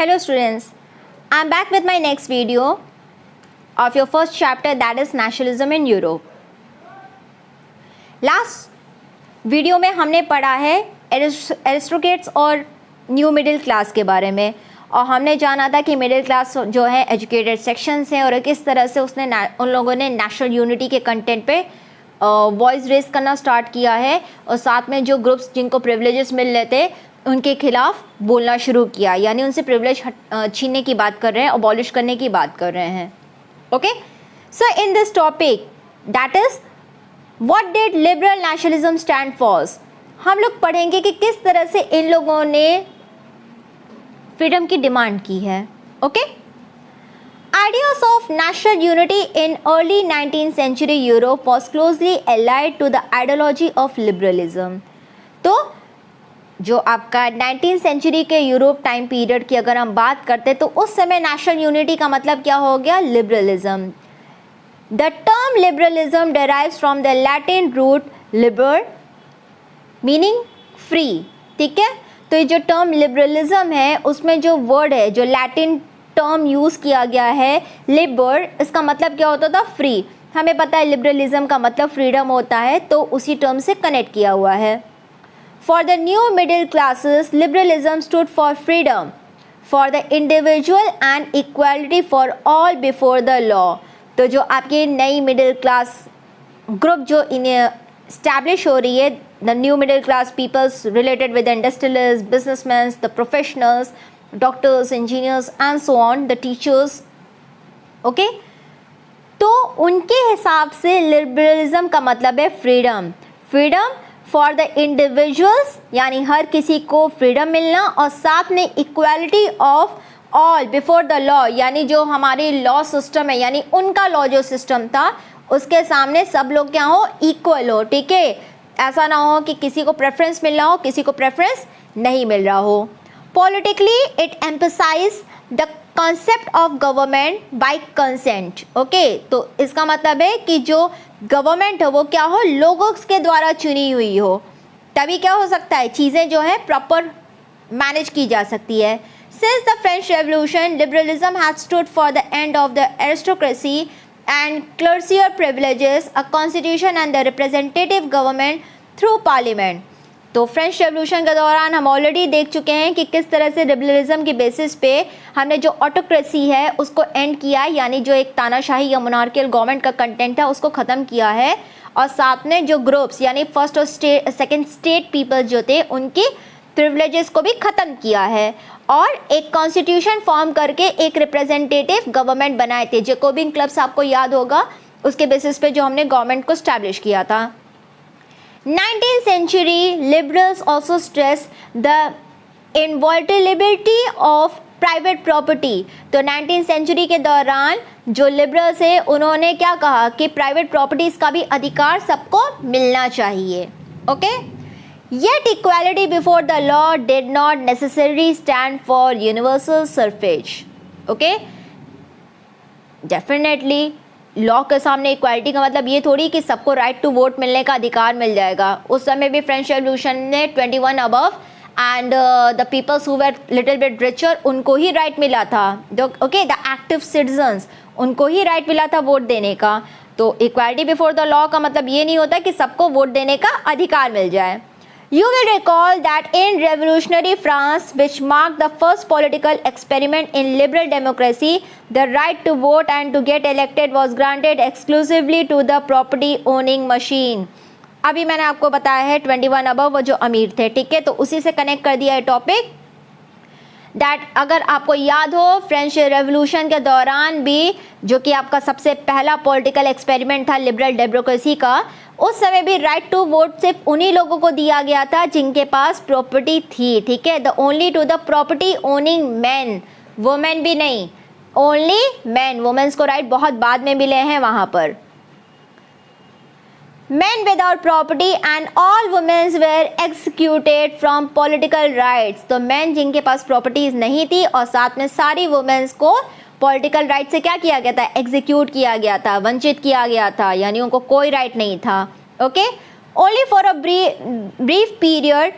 Hello students, I am back with my next video of your first chapter, that is nationalism in Europe. Last video में हमने पढ़ा है aristocrats और new middle class के बारे में, और हमने जाना था कि मिडिल क्लास जो है एजुकेटेड सेक्शंस हैं और किस तरह से उन लोगों ने नेशनल यूनिटी के कंटेंट पे वॉइस रेस करना स्टार्ट किया है, और साथ में जो ग्रुप्स जिनको प्रिविलेजेस मिल रहे थे उनके खिलाफ बोलना शुरू किया, यानी उनसे प्रिविलेज छीनने की बात कर रहे हैं, अबॉलिश करने की बात कर रहे हैं. Okay, so in this topic that is what did liberal nationalism stand for, हम लोग पढ़ेंगे कि किस तरह से इन लोगों ने फ्रीडम की डिमांड की है. Okay, ideas of national unity in early 19th century Europe was closely allied to the ideology of liberalism. तो जो आपका 19th सेंचुरी के यूरोप टाइम पीरियड की अगर हम बात करते तो उस समय नेशनल यूनिटी का मतलब क्या हो गया, liberalism. The term liberalism derives from the Latin root liber meaning free. ठीक है, तो ये जो टर्म लिबरलिज्म है उसमें जो वर्ड है, जो लैटिन टर्म यूज़ किया गया है लिबर, इसका मतलब क्या होता था, फ्री. हमें पता है लिबरलिज्म का मतलब फ्रीडम होता है, तो उसी टर्म से कनेक्ट किया हुआ है. For the new middle classes, liberalism stood for freedom, for the individual and equality for all before the law. तो जो आपकी नई मिडिल क्लास ग्रुप जो इस्टेब्लिश हो रही है, the new middle class peoples related with the industrialists, businessmen, the professionals, doctors, engineers and so on, the teachers. okay? तो उनके हिसाब से लिबरलिज्म का मतलब है freedom. Freedom for the individuals, यानी हर किसी को फ्रीडम मिलना, और साथ में equality of all before the law, यानी जो हमारी लॉ सिस्टम है, यानी उनका लॉ जो सिस्टम था उसके सामने सब लोग क्या हो, इक्वल हो. ठीक है, ऐसा ना हो कि किसी को प्रेफरेंस मिल रहा हो, किसी को प्रेफरेंस नहीं मिल रहा हो. Politically it emphasize the concept of government by consent. Okay, तो इसका मतलब है कि जो गवर्नमेंट है वो क्या हो, लोगों के द्वारा चुनी हुई हो, तभी क्या हो सकता है, चीज़ें जो है प्रॉपर मैनेज की जा सकती है. Since the French revolution liberalism has stood for the end of the aristocracy and clerical privileges, a constitution and the representative government through parliament. तो फ्रेंच रेवोल्यूशन के दौरान हम ऑलरेडी देख चुके हैं कि किस तरह से लिबरलिज्म की बेसिस पे हमने जो ऑटोक्रेसी है उसको एंड किया, यानी जो एक तानाशाही या मोनार्कियल गवर्नमेंट का कंटेंट है उसको ख़त्म किया है, और साथ में जो ग्रुप्स यानी फर्स्ट और सेकंड स्टेट पीपल्स जो थे उनकी प्रिविलेजेस को भी ख़त्म किया है, और एक कॉन्स्टिट्यूशन फॉर्म करके एक रिप्रेजेंटेटिव गवर्नमेंट बनाए थे. जैकोबिन क्लब्स आपको याद होगा, उसके बेसिस पे जो हमने गवर्नमेंट को स्टैब्लिश किया था. 19th century liberals also stress the inviolability of private property. तो 19th century के दौरान जो liberals है उन्होंने क्या कहा कि प्राइवेट प्रॉपर्टीज का भी अधिकार सबको मिलना चाहिए. Okay, yet equality before the law did not necessarily stand for universal suffrage. Okay, definitely law के सामने इक्वालिटी का मतलब ये थोड़ी कि सबको राइट टू वोट मिलने का अधिकार मिल जाएगा. उस समय भी फ्रेंच रेवोल्यूशन ने 21 above and the peoples who were little bit richer उनको ही राइट मिला था. ओके, द एक्टिव सिटीजन्स उनको ही राइट मिला था वोट देने का. तो इक्वालिटी बिफोर द लॉ का मतलब ये नहीं होता कि सबको वोट देने का अधिकार मिल जाए. You will recall that in revolutionary France, which marked the first political experiment in liberal democracy, the right to vote and to get elected was granted exclusively to the property owning machine. अभी मैंने आपको बताया है 21 above वो जो अमीर थे. ठीक है, तो उसी से कनेक्ट कर दिया है टॉपिक. दैट अगर आपको याद हो फ्रेंच रेवोल्यूशन के दौरान भी जो कि आपका सबसे पहला पॉलिटिकल एक्सपेरिमेंट था लिबरल डेमोक्रेसी का, उस समय भी राइट टू वोट सिर्फ उन्हीं लोगों को दिया गया था जिनके पास प्रॉपर्टी थी. ठीक है, the only to the property owning man, women भी नहीं, ओनली मैन. वुमेन्स को राइट बहुत बाद में मिले हैं वहाँ पर. Men without property and all women were executed from political rights. तो men जिनके पास प्रॉपर्टीज नहीं थी और साथ में सारी वुमेन्स को पॉलिटिकल राइट से क्या किया गया था, एग्जीक्यूट किया गया था, वंचित किया गया था, यानी उनको कोई राइट नहीं था. Okay, only for a brief period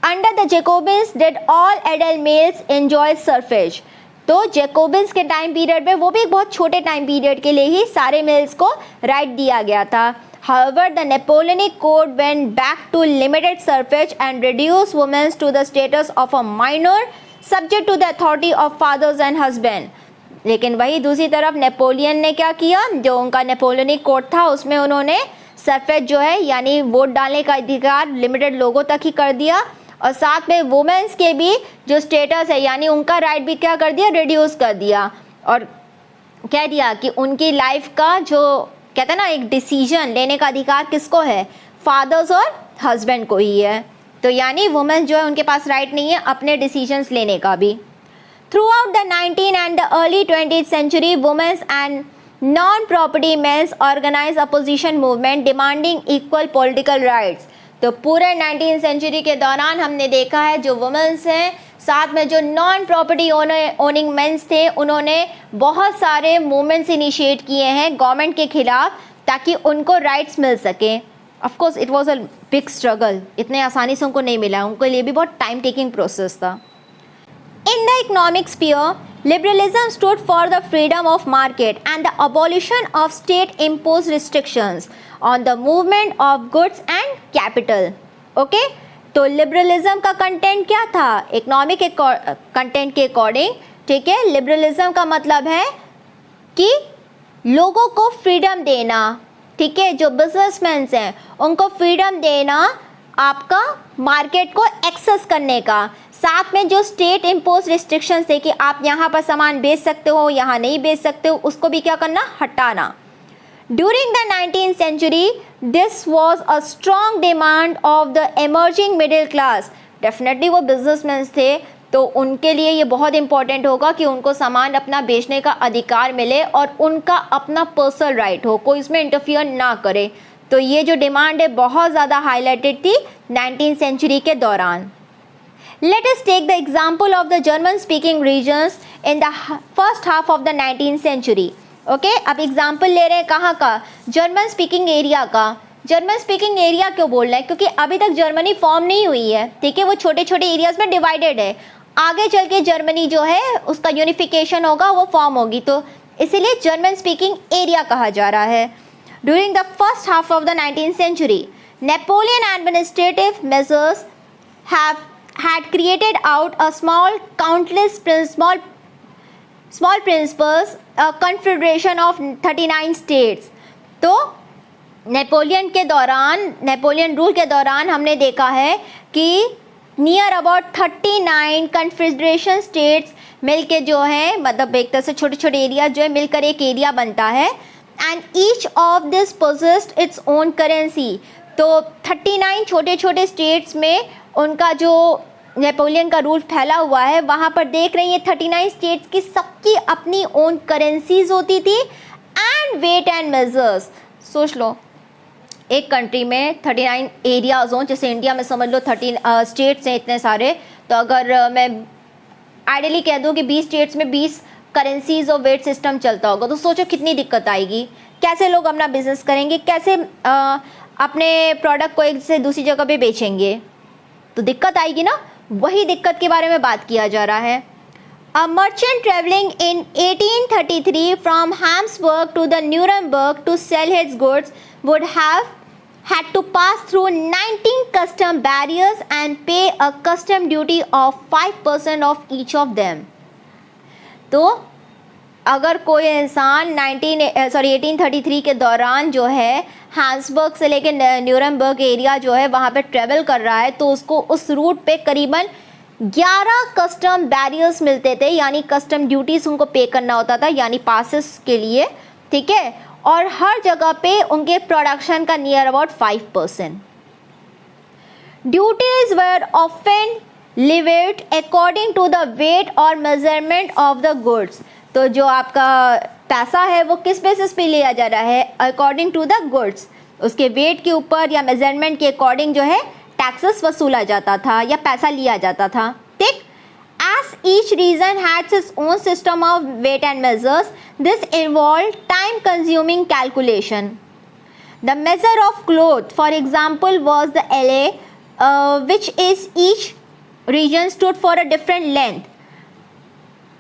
under the Jacobins did all adult males enjoy suffrage. तो जेकोबिन्स के टाइम पीरियड में, वो भी एक बहुत छोटे टाइम पीरियड के लिए ही सारे मेल्स को राइट दिया गया था। However, the Napoleonic Code went back to limited suffrage and reduced women to the status of a minor, subject to the authority of fathers and husband. लेकिन वही दूसरी तरफ नेपोलियन ने क्या किया, जो उनका नेपोलियनिक कोड था उसमें उन्होंने सफेज जो है यानी वोट डालने का अधिकार लिमिटेड लोगों तक ही कर दिया, और साथ में वुमेन्स के भी जो स्टेटस है यानी उनका राइट भी क्या कर दिया, रिड्यूस कर दिया, और कह दिया कि उनकी लाइफ का जो कहते हैं ना एक डिसीजन लेने का अधिकार किसको है, फादर्स और हस्बैंड को ही है। तो यानी वुमेन जो है उनके पास राइट नहीं है अपने डिसीजंस लेने का भी। Through out 19th and the early 20th century womens and non property mens organise opposition movement demanding equal political rights. तो पूरे 19th सेंचुरी के दौरान हमने देखा है जो वुमेन्स हैं साथ में जो नॉन प्रॉपर्टी ओनिंग मेंस थे उन्होंने बहुत सारे मूवमेंट्स इनिशिएट किए हैं गवर्नमेंट के खिलाफ ताकि उनको राइट्स मिल सके। Of course it was a big struggle, इतने आसानी से उनको नहीं मिला, उनके लिए भी बहुत टाइम टेकिंग प्रोसेस था। In the economic sphere liberalism stood for the freedom of market and the abolition of state impose restrictions on the movement of goods and capital. Okay, तो लिबरलिज्म का कंटेंट क्या था, economic content के according, ठीक है। Liberalism का मतलब है कि लोगों को फ्रीडम देना, ठीक है, जो बिजनेसमैन हैं उनको फ्रीडम देना आपका मार्केट को एक्सेस करने का, साथ में जो स्टेट इम्पोज रिस्ट्रिक्शंस थे कि आप यहाँ पर सामान बेच सकते हो यहाँ नहीं बेच सकते हो, उसको भी क्या करना, हटाना। During the 19th century, this was a strong demand of the emerging middle class. Definitely वो businessmen थे तो उनके लिए ये बहुत इंपॉर्टेंट होगा कि उनको सामान अपना बेचने का अधिकार मिले और उनका अपना पर्सनल राइट हो, कोई इसमें इंटरफियर ना करे। तो ये जो डिमांड है बहुत ज़्यादा हाईलाइटेड थी 19th सेंचुरी के दौरान। Let us take the example of the German speaking regions in the first half of the 19th century. Okay, अब एग्जाम्पल ले रहे हैं कहाँ का, जर्मन स्पीकिंग एरिया का। जर्मन स्पीकिंग एरिया क्यों बोल रहे हैं, क्योंकि अभी तक जर्मनी फॉर्म नहीं हुई है, ठीक है, वो छोटे छोटे एरियाज में डिवाइडेड है। आगे चल के जर्मनी जो है उसका यूनिफिकेशन होगा, वो फॉर्म होगी, तो इसीलिए जर्मन स्पीकिंग एरिया कहा जा रहा है। During the first half of the 19th century Napoleon administrative measures had created out a small principles, a confederation of 39 states। तो नेपोलियन रूल के दौरान हमने देखा है कि नियर अबाउट 39 कन्फेडरेशन स्टेट्स मिलके जो है, मतलब एक तरह से छोटे छोटे एरिया जो है मिलकर एक एरिया बनता है, and each of this possessed its own currency. तो 39 छोटे छोटे स्टेट्स में उनका जो नेपोलियन का रूल फैला हुआ है, वहाँ पर देख रही हैं 39 स्टेट्स की सबकी अपनी ओन करेंसीज होती थी एंड वेट एंड मेजर्स। सोच लो एक कंट्री में 39 एरियाज हों, जैसे इंडिया में समझ लो 13 स्टेट्स हैं इतने सारे, तो अगर मैं आइडियली कह दूँ कि 20 स्टेट्स में 20 करेंसीज और वेट सिस्टम चलता होगा, तो सोचो कितनी दिक्कत आएगी, कैसे लोग अपना बिजनेस करेंगे, कैसे अपने प्रोडक्ट को एक से दूसरी जगह पे बेचेंगे, तो दिक्कत आएगी ना। वही दिक्कत के बारे में बात किया जा रहा है। A merchant traveling in 1833 from Habsburg to the Nuremberg to sell his goods would have had to pass through 19 custom barriers and pay a custom duty of 5% of each of them। तो अगर कोई इंसान 1833 के दौरान जो है Habsburg से लेकर न्यूरमबर्ग एरिया जो है वहाँ पे ट्रेवल कर रहा है, तो उसको उस रूट पे करीबन 11 कस्टम बैरियर्स मिलते थे, यानी कस्टम ड्यूटीज उनको पे करना होता था, यानी पासेस के लिए, ठीक है, और हर जगह पे उनके प्रोडक्शन का near about 5%। Duties were often levied according to the weight और मेजरमेंट ऑफ द गुड्स। तो जो आपका पैसा है वो किस बेसिस पे लिया जा रहा है, अकॉर्डिंग टू द गुड्स, उसके वेट के ऊपर या मेजरमेंट के अकॉर्डिंग जो है टैक्सेस वसूला जाता था या पैसा लिया जाता था, ठीक। As each region had its own system of weight and measures, this involved time-consuming calculation. The measure of cloth, for example, was the LA, which is each reason stood for a different length.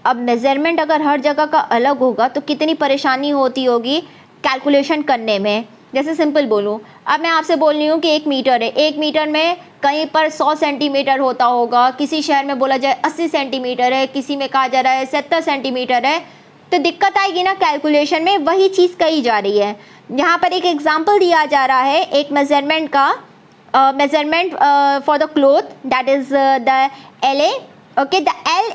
अब measurement अगर हर जगह का अलग होगा तो कितनी परेशानी होती होगी कैलकुलेशन करने में। जैसे सिंपल बोलूँ, अब मैं आपसे बोल रही हूँ कि 1 मीटर है, 1 मीटर में कहीं पर 100 सेंटीमीटर होता होगा, किसी शहर में बोला जाए 80 सेंटीमीटर है, किसी में कहा जा रहा है 70 सेंटीमीटर है, तो दिक्कत आएगी ना कैलकुलेशन में। वही चीज़ कही जा रही है। यहाँ पर एक एग्जाम्पल दिया जा रहा है एक मेज़रमेंट का, measurement for the cloth, that is the LA. Okay, the L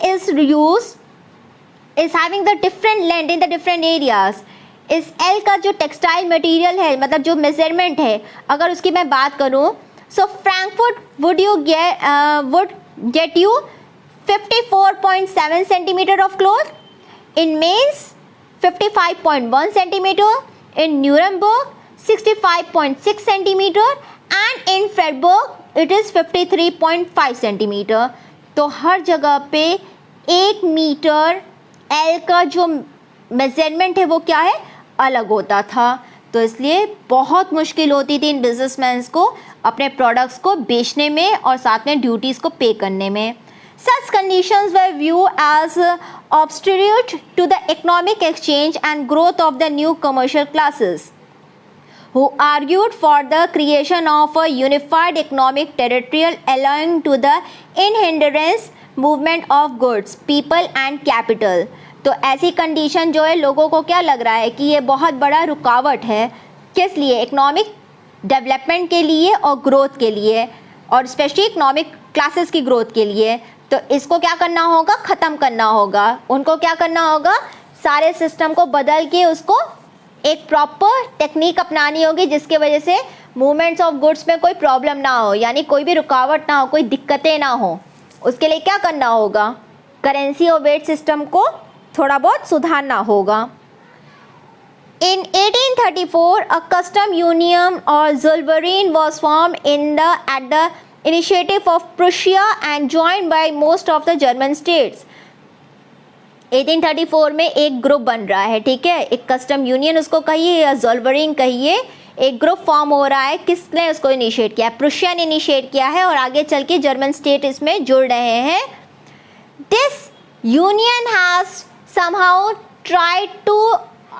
is having the different length in the different areas. इस L का जो टेक्सटाइल मटेरियल है, मतलब जो मेजरमेंट है, अगर उसकी मैं बात करूँ, सो Frankfurt would get you 54.7 centimeter of cloth. In Mainz 55.1 centimeter. In Nuremberg 65.6 centimeter. And in Freiburg it is 53.5 centimetre. तो हर जगह पे 1 मीटर L का जो मेजरमेंट है वो क्या है, अलग होता था। तो इसलिए बहुत मुश्किल होती थी इन बिजनेसमैन्स को अपने प्रोडक्ट्स को बेचने में और साथ में ड्यूटीज़ को पे करने में। Such conditions were viewed as obstruct to the economic exchange and growth of the new commercial classes, who argued for the creation of a unified economic territory allowing to the inhindrance movement of goods, people and capital। तो ऐसी condition जो है, लोगों को क्या लग रहा है कि ये बहुत बड़ा रुकावट है, किस लिए, इकोनॉमिक डेवलपमेंट के लिए और ग्रोथ के लिए, और स्पेशली इकोनॉमिक क्लासेस की ग्रोथ के लिए। तो इसको क्या करना होगा, ख़त्म करना होगा। उनको क्या करना होगा, सारे सिस्टम को बदल के उसको एक प्रॉपर टेक्निक अपनानी होगी जिसके वजह से मूवमेंट्स ऑफ गुड्स में कोई प्रॉब्लम ना हो, यानी कोई भी रुकावट ना हो, कोई दिक्कतें ना हो। उसके लिए क्या करना होगा, करेंसी और वेट सिस्टम को थोड़ा बहुत सुधारना होगा। इन 1834 अ कस्टम यूनियन और Zollverein was form at the initiative of Prussia and joined by most of the German states. 1834 में एक ग्रुप बन रहा है, ठीक है, एक कस्टम यूनियन उसको कहिए या ज़ुल्वरीन कहिए, एक ग्रुप फॉर्म हो रहा है। किसने उसको इनिशिएट किया, प्रुशिया ने इनिशिएट किया है, और आगे चल के जर्मन स्टेट इसमें जुड़ रहे हैं। This union has somehow tried to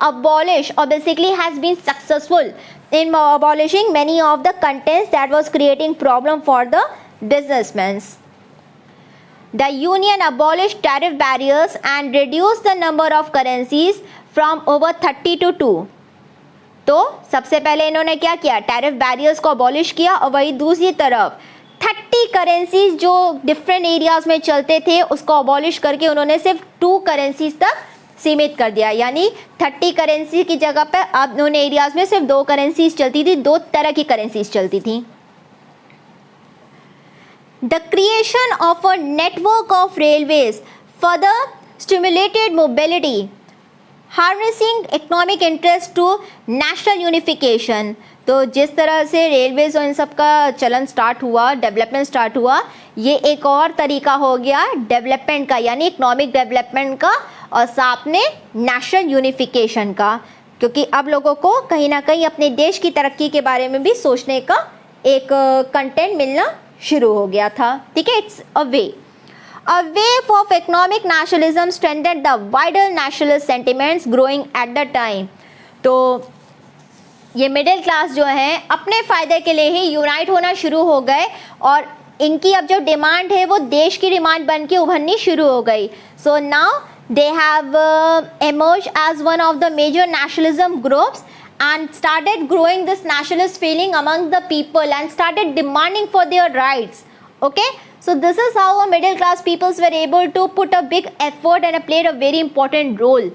abolish or basically has been successful in abolishing many of the contents that was creating problem for the businessmen. The union abolished tariff barriers and reduced the number of currencies from over 30 to 2. तो सबसे पहले इन्होंने क्या किया, tariff barriers को abolish किया, और वही दूसरी तरफ 30 करेंसीज जो डिफरेंट एरियाज में चलते थे उसको अबॉलिश करके उन्होंने सिर्फ 2 करेंसीज तक सीमित कर दिया। यानी 30 करेंसी की जगह पर अब उन एरियाज में सिर्फ 2 करेंसीज चलती थी, 2 तरह की करेंसीज चलती थी। The creation of a network of railways further stimulated mobility, harnessing economic interest to national unification। तो जिस तरह से रेलवेज और इन सब का चलन स्टार्ट हुआ, डेवलपमेंट स्टार्ट हुआ, ये एक और तरीका हो गया डेवलपमेंट का, यानी इकोनॉमिक डेवलपमेंट का और साथ में नेशनल यूनिफिकेशन का, क्योंकि अब लोगों को कहीं ना कहीं अपने देश की तरक्की के बारे में भी सोचने का एक कंटेंट मिलना शुरू हो गया था, ठीक है। It's a wave of economic nationalism strengthened the wider nationalist sentiments growing at the time। तो ये मिडिल क्लास जो है अपने फ़ायदे के लिए ही यूनाइट होना शुरू हो गए, और इनकी अब जो डिमांड है वो देश की डिमांड बन के उभरनी शुरू हो गई। So now they have emerged as one of the major nationalism groups and started growing this nationalist feeling among the people and started demanding for their rights। Okay, so this is how a middle class peoples were able to put a big effort and played a very important role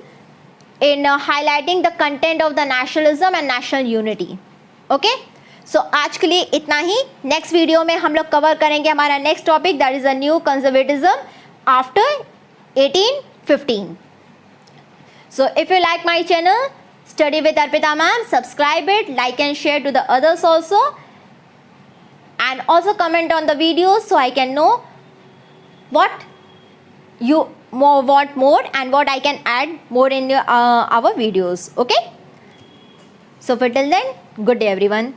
in highlighting the content of the nationalism and national unity। Okay, so आज के लिए इतना ही। Next video में हम लोग cover करेंगे हमारा next topic, that is a new conservatism after 1815। So if you like my channel, Study with Arpita ma'am, subscribe it, like and share to the others also, and also comment on the videos so I can know what you want more and what I can add more in our videos. Okay, so for till then, good day everyone.